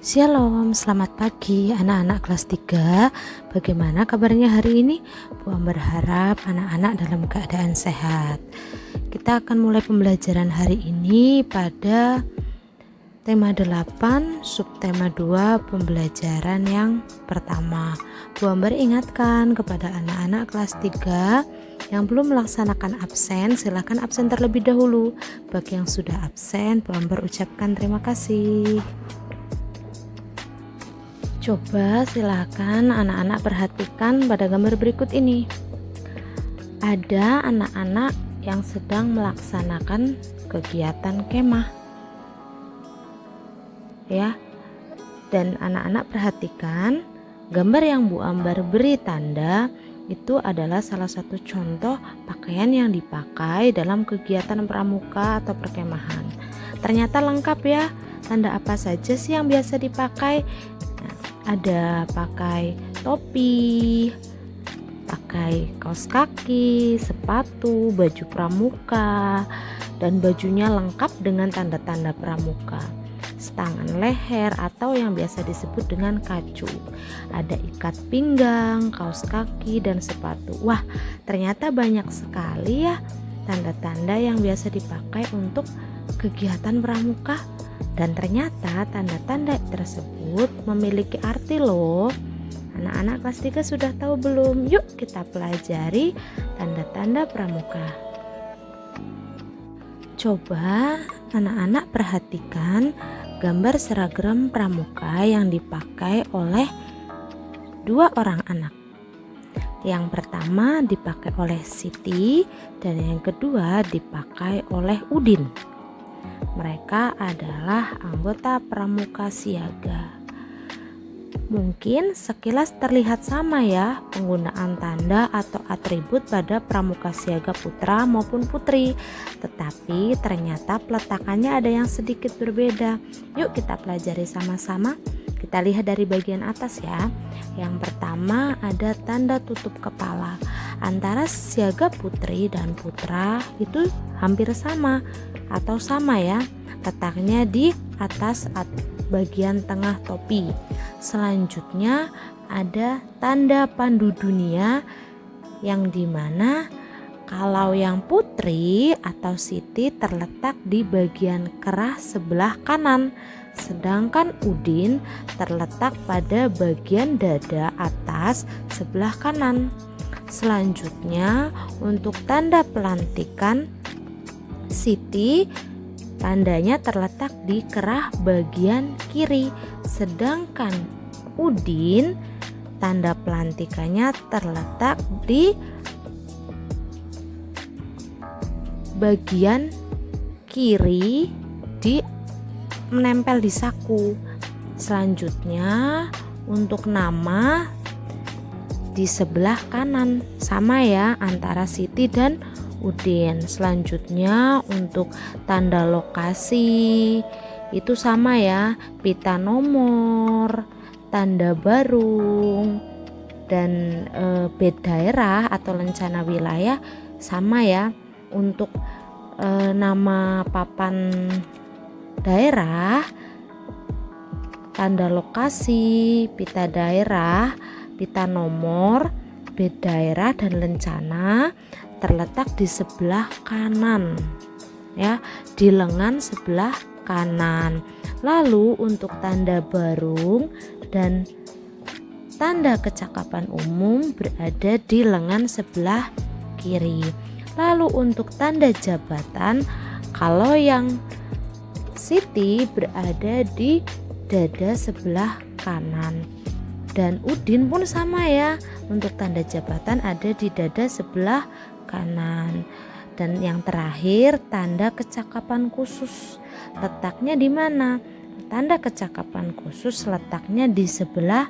Shalom, selamat pagi anak-anak kelas 3. Bagaimana kabarnya hari ini? Bu Am berharap anak-anak dalam keadaan sehat. Kita akan mulai pembelajaran hari ini pada tema 8, subtema 2, pembelajaran yang pertama. Bu Am ingatkan kepada anak-anak kelas 3 yang belum melaksanakan absen, silakan absen terlebih dahulu. Bagi yang sudah absen, Bu Am ucapkan terima kasih. Coba silakan anak-anak perhatikan pada gambar berikut ini. Ada anak-anak yang sedang melaksanakan kegiatan kemah. Ya. Dan anak-anak perhatikan gambar yang Bu Ambar beri tanda itu adalah salah satu contoh pakaian yang dipakai dalam kegiatan pramuka atau perkemahan. Ternyata lengkap ya. Tanda apa saja sih yang biasa dipakai? Ada pakai topi, pakai kaos kaki, sepatu, baju pramuka, dan bajunya lengkap dengan tanda-tanda pramuka. Setangan leher atau yang biasa disebut dengan kacu. Ada ikat pinggang, kaos kaki, dan sepatu. Wah, ternyata banyak sekali ya tanda-tanda yang biasa dipakai untuk kegiatan pramuka. Dan ternyata tanda-tanda tersebut memiliki arti loh. Anak-anak kelas 3 sudah tahu belum? Yuk kita pelajari tanda-tanda pramuka. Coba anak-anak perhatikan gambar seragam pramuka yang dipakai oleh dua orang anak. Yang pertama dipakai oleh Siti dan yang kedua dipakai oleh Udin. Mereka adalah anggota pramuka siaga. Mungkin sekilas terlihat sama ya penggunaan tanda atau atribut pada pramuka siaga putra maupun putri. Tetapi ternyata peletakannya ada yang sedikit berbeda. Yuk kita pelajari sama-sama. Kita lihat dari bagian atas ya. Yang pertama ada tanda tutup kepala. Antara siaga putri dan putra itu hampir sama atau sama ya, letaknya di atas bagian tengah topi. Selanjutnya ada tanda pandu dunia yang dimana kalau yang putri atau Siti terletak di bagian kerah sebelah kanan, sedangkan Udin terletak pada bagian dada atas sebelah kanan. Selanjutnya untuk tanda pelantikan Siti, tandanya terletak di kerah bagian kiri, sedangkan Udin tanda pelantikannya terletak di bagian kiri menempel di saku. Selanjutnya untuk nama di sebelah kanan sama ya antara Siti dan Udin. Selanjutnya untuk tanda lokasi itu sama ya, pita nomor, tanda barung, dan bed daerah atau lencana wilayah sama ya. Untuk nama papan daerah, tanda lokasi, pita daerah, pita nomor, bed daerah, dan lencana terletak di sebelah kanan ya, di lengan sebelah kanan. Lalu untuk tanda barung dan tanda kecakapan umum berada di lengan sebelah kiri. Lalu untuk tanda jabatan, kalau yang Siti berada di dada sebelah kanan. Dan Udin pun sama ya, untuk tanda jabatan ada di dada sebelah kanan. Dan yang terakhir tanda kecakapan khusus, letaknya di mana? Tanda kecakapan khusus letaknya di sebelah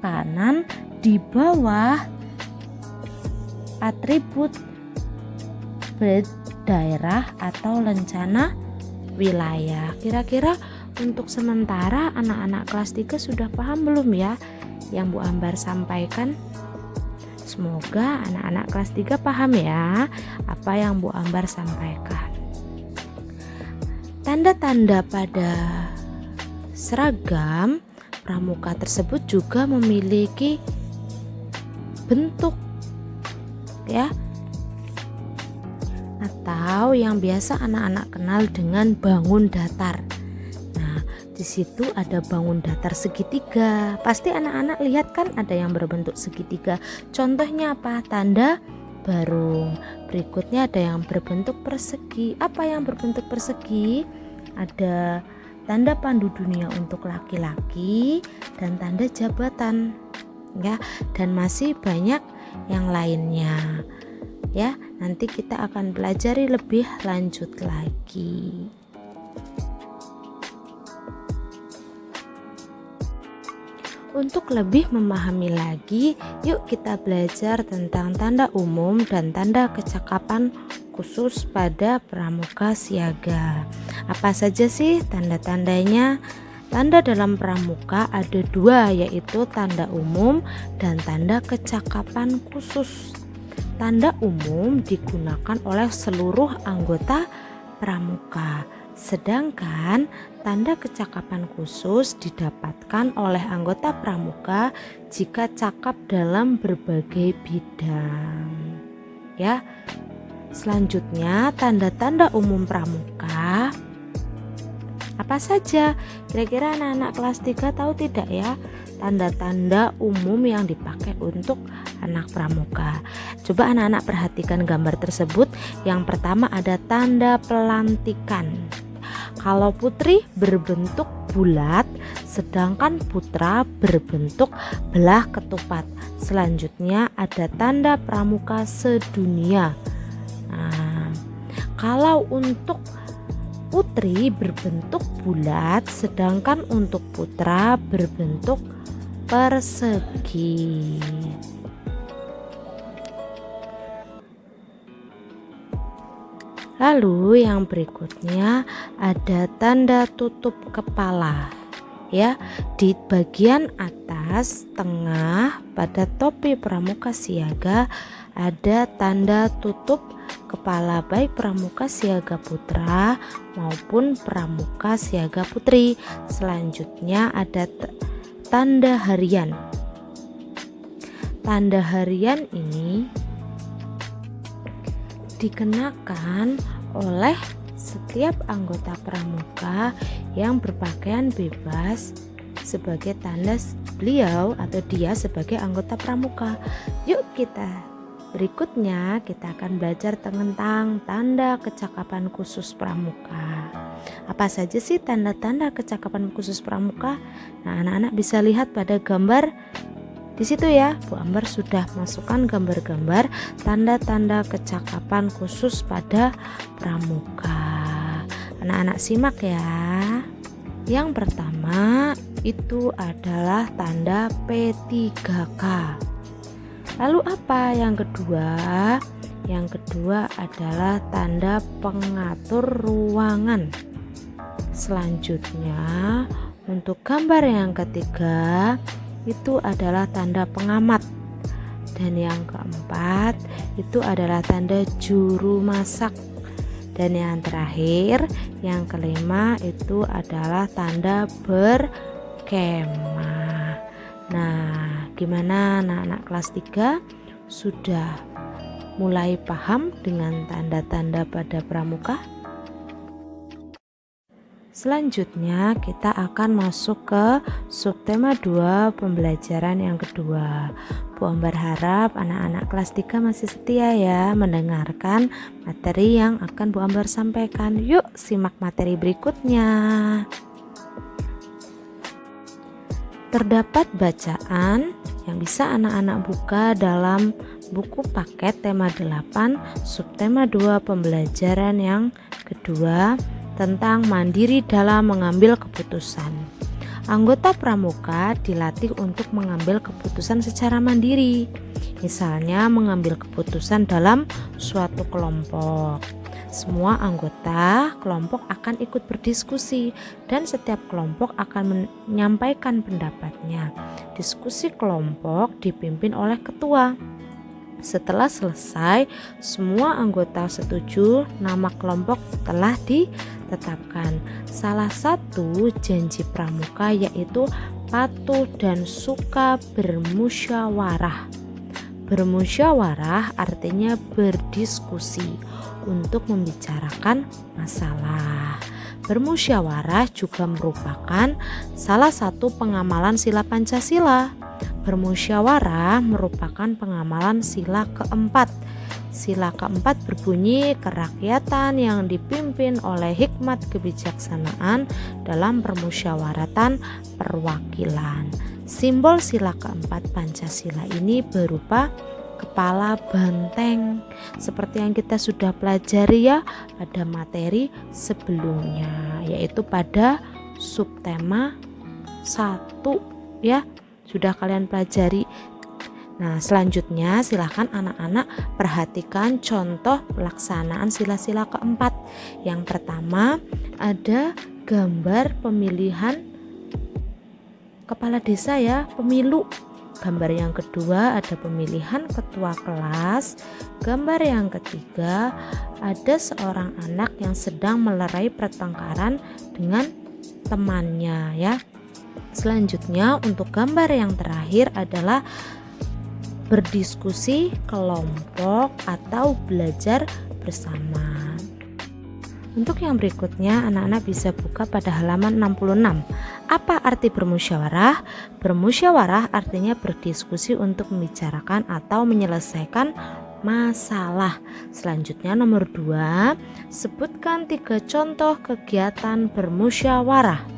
kanan di bawah atribut bed daerah atau lencana wilayah. Kira-kira untuk sementara anak-anak kelas 3 sudah paham belum ya yang Bu Ambar sampaikan? Semoga anak-anak kelas 3 paham ya apa yang Bu Ambar sampaikan. Tanda-tanda pada seragam pramuka tersebut juga memiliki bentuk, ya, atau yang biasa anak-anak kenal dengan bangun datar. Nah, di situ ada bangun datar segitiga. Pasti anak-anak lihat kan ada yang berbentuk segitiga. Contohnya apa? Tanda barung. Berikutnya ada yang berbentuk persegi. Apa yang berbentuk persegi? Ada tanda pandu dunia untuk laki-laki dan tanda jabatan, ya, dan masih banyak yang lainnya, ya. Nanti kita akan pelajari lebih lanjut lagi. Untuk lebih memahami lagi, yuk kita belajar tentang tanda umum dan tanda kecakapan khusus pada pramuka siaga. Apa saja sih tanda-tandanya? Tanda dalam pramuka ada dua, yaitu tanda umum dan tanda kecakapan khusus. Tanda umum digunakan oleh seluruh anggota pramuka, sedangkan tanda kecakapan khusus didapatkan oleh anggota pramuka jika cakap dalam berbagai bidang, ya. Selanjutnya, tanda-tanda umum pramuka apa saja? Kira-kira anak-anak kelas 3 tahu tidak ya tanda-tanda umum yang dipakai untuk anak pramuka? Coba anak-anak perhatikan gambar tersebut. Yang pertama ada tanda pelantikan. Kalau putri berbentuk bulat, sedangkan putra berbentuk belah ketupat. Selanjutnya ada tanda pramuka sedunia. Nah, kalau untuk putri berbentuk bulat, sedangkan untuk putra berbentuk persegi. Lalu yang berikutnya ada tanda tutup kepala, ya. Di bagian atas tengah pada topi pramuka siaga ada tanda tutup kepala baik pramuka siaga putra maupun pramuka siaga putri. Selanjutnya ada tanda harian. Tanda harian ini dikenakan oleh setiap anggota pramuka yang berpakaian bebas sebagai tanda beliau atau dia sebagai anggota pramuka. Yuk berikutnya kita akan belajar tentang tanda kecakapan khusus pramuka. Apa saja sih tanda-tanda kecakapan khusus pramuka? Nah, anak-anak bisa lihat pada gambar di situ ya. Bu Ambar sudah masukkan gambar-gambar tanda-tanda kecakapan khusus pada pramuka. Anak-anak simak ya. Yang pertama itu adalah tanda P3K. Lalu apa yang kedua? Yang kedua adalah tanda pengatur ruangan. Selanjutnya untuk gambar yang ketiga itu adalah tanda pengamat. Dan yang keempat itu adalah tanda juru masak. Dan yang terakhir, yang kelima itu adalah tanda berkemah. Nah, gimana anak-anak kelas 3? Sudah mulai paham dengan tanda-tanda pada pramuka? Selanjutnya kita akan masuk ke subtema 2 pembelajaran yang kedua. Bu Ambar harap anak-anak kelas 3 masih setia ya mendengarkan materi yang akan Bu Ambar sampaikan. Yuk simak materi berikutnya. Terdapat bacaan yang bisa anak-anak buka dalam buku paket tema 8 subtema 2 pembelajaran yang kedua tentang mandiri dalam mengambil keputusan. Anggota pramuka dilatih untuk mengambil keputusan secara mandiri. Misalnya mengambil keputusan dalam suatu kelompok. Semua anggota kelompok akan ikut berdiskusi dan setiap kelompok akan menyampaikan pendapatnya. Diskusi kelompok dipimpin oleh ketua. Setelah selesai, semua anggota setuju nama kelompok telah tetapkan. Salah satu janji pramuka yaitu patuh dan suka bermusyawarah. Bermusyawarah artinya berdiskusi untuk membicarakan masalah. Bermusyawarah juga merupakan salah satu pengamalan sila Pancasila. Bermusyawarah merupakan pengamalan sila keempat. Sila keempat berbunyi kerakyatan yang dipimpin oleh hikmat kebijaksanaan dalam permusyawaratan perwakilan. Simbol sila keempat Pancasila ini berupa kepala banteng, seperti yang kita sudah pelajari ya pada materi sebelumnya, yaitu pada subtema 1 ya, sudah kalian pelajari. Nah, selanjutnya silahkan anak-anak perhatikan contoh pelaksanaan sila-sila keempat. Yang pertama ada gambar pemilihan kepala desa ya, pemilu. Gambar yang kedua ada pemilihan ketua kelas. Gambar yang ketiga ada seorang anak yang sedang melerai pertengkaran dengan temannya ya. Selanjutnya untuk gambar yang terakhir adalah berdiskusi kelompok atau belajar bersama. Untuk yang berikutnya anak-anak bisa buka pada halaman 66. Apa arti bermusyawarah? Bermusyawarah artinya berdiskusi untuk membicarakan atau menyelesaikan masalah. Selanjutnya nomor 2, sebutkan 3 contoh kegiatan bermusyawarah.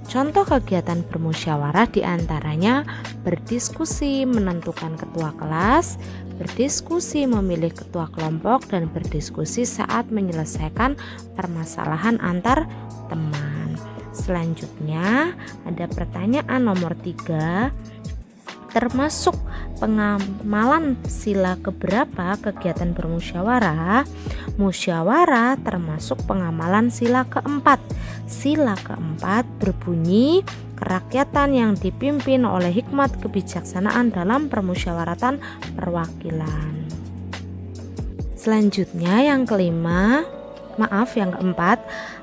Contoh kegiatan bermusyawarah diantaranya berdiskusi menentukan ketua kelas, berdiskusi memilih ketua kelompok, dan berdiskusi saat menyelesaikan permasalahan antar teman. Selanjutnya ada pertanyaan nomor 3, termasuk pengamalan sila keberapa kegiatan bermusyawarah? Musyawarah termasuk pengamalan sila keempat. Sila keempat berbunyi kerakyatan yang dipimpin oleh hikmat kebijaksanaan dalam permusyawaratan perwakilan. Selanjutnya yang keempat,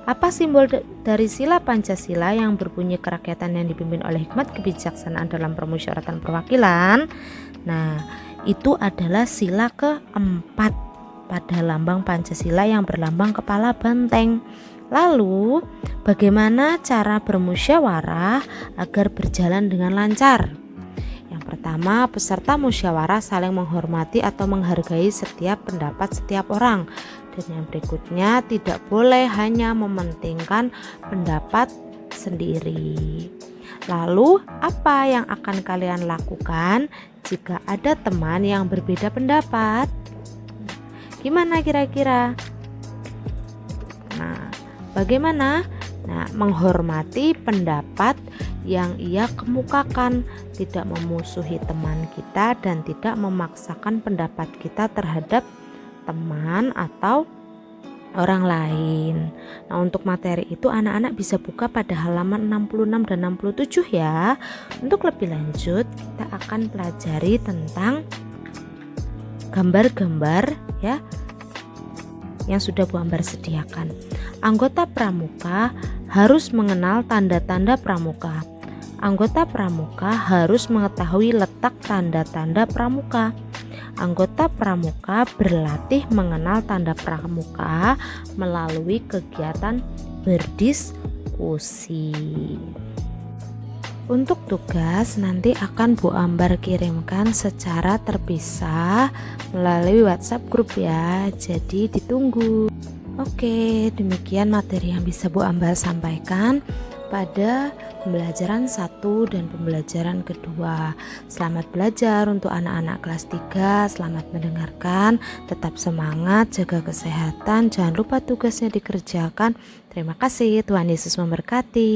apa simbol dari sila Pancasila yang berbunyi kerakyatan yang dipimpin oleh hikmat kebijaksanaan dalam permusyawaratan perwakilan? Nah, itu adalah sila keempat pada lambang Pancasila yang berlambang kepala banteng. Lalu, bagaimana cara bermusyawarah agar berjalan dengan lancar? Yang pertama, peserta musyawarah saling menghormati atau menghargai setiap pendapat setiap orang. Dan yang berikutnya, tidak boleh hanya mementingkan pendapat sendiri. Lalu, apa yang akan kalian lakukan jika ada teman yang berbeda pendapat? Gimana kira-kira? Nah, bagaimana? Nah, menghormati pendapat yang ia kemukakan, tidak memusuhi teman kita dan tidak memaksakan pendapat kita terhadap teman atau orang lain. Nah, untuk materi itu anak-anak bisa buka pada halaman 66 dan 67 ya. Untuk lebih lanjut, kita akan pelajari tentang gambar-gambar ya yang sudah Bu Ambar sediakan. Anggota pramuka harus mengenal tanda-tanda pramuka. Anggota pramuka harus mengetahui letak tanda-tanda pramuka. Anggota pramuka berlatih mengenal tanda pramuka melalui kegiatan berdiskusi. Untuk tugas nanti akan Bu Ambar kirimkan secara terpisah melalui WhatsApp grup ya, jadi ditunggu. Oke, demikian materi yang bisa Bu Ambar sampaikan pada pembelajaran 1 dan pembelajaran kedua. Selamat belajar untuk anak-anak kelas 3, selamat mendengarkan, tetap semangat, jaga kesehatan, jangan lupa tugasnya dikerjakan. Terima kasih, Tuhan Yesus memberkati.